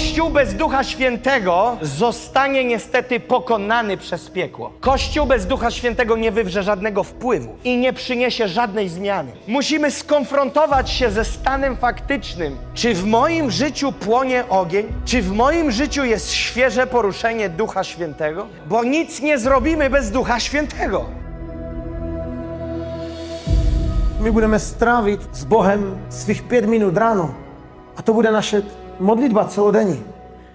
Kościół bez Ducha Świętego zostanie niestety pokonany przez piekło. Kościół bez Ducha Świętego nie wywrze żadnego wpływu i nie przyniesie żadnej zmiany. Musimy skonfrontować się ze stanem faktycznym. Czy w moim życiu płonie ogień? Czy w moim życiu jest świeże poruszenie Ducha Świętego? Bo nic nie zrobimy bez Ducha Świętego. My budeme strávit s Bohem svých 5 minut ráno. A to bude naše modlitba celodenní.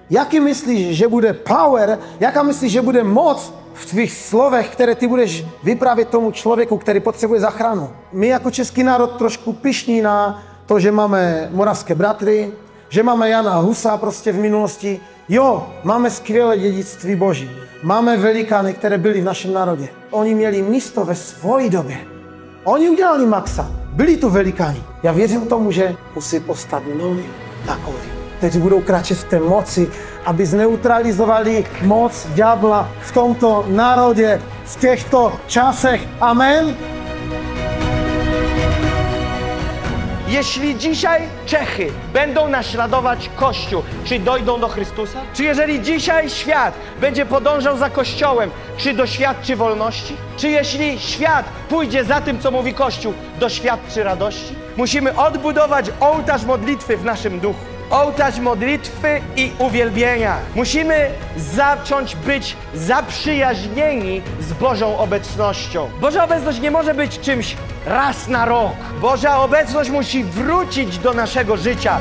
Jaký myslíš, že bude power, jaká myslíš, že bude moc v tvých slovech, které ty budeš vyprávět tomu člověku, který potřebuje záchranu? My jako český národ trošku pyšní na to, že máme moravské bratry, že máme Jana Husa prostě v minulosti. Jo, máme skvělé dědictví Boží. Máme velikány, které byli v našem národě. Oni měli místo ve svojí době. Oni udělali maxa. Byli tu velikáni. Já věřím tomu, že musí postat noví takoví, kteří budou kráčet v té moci, aby zneutralizovali moc ďábla v tomto národě, v těchto časech. Amen. Jeśli dzisiaj Czechy będą naśladować Kościół, czy dojdą do Chrystusa? Czy jeżeli dzisiaj świat będzie podążał za Kościołem, czy doświadczy wolności? Czy jeśli świat pójdzie za tym, co mówi Kościół, doświadczy radości? Musimy odbudować ołtarz modlitwy w naszym duchu. Ołtarz modlitwy i uwielbienia. Musimy zacząć być zaprzyjaźnieni z Bożą obecnością. Boża obecność nie może być czymś raz na rok. Boża obecność musi wrócić do naszego życia.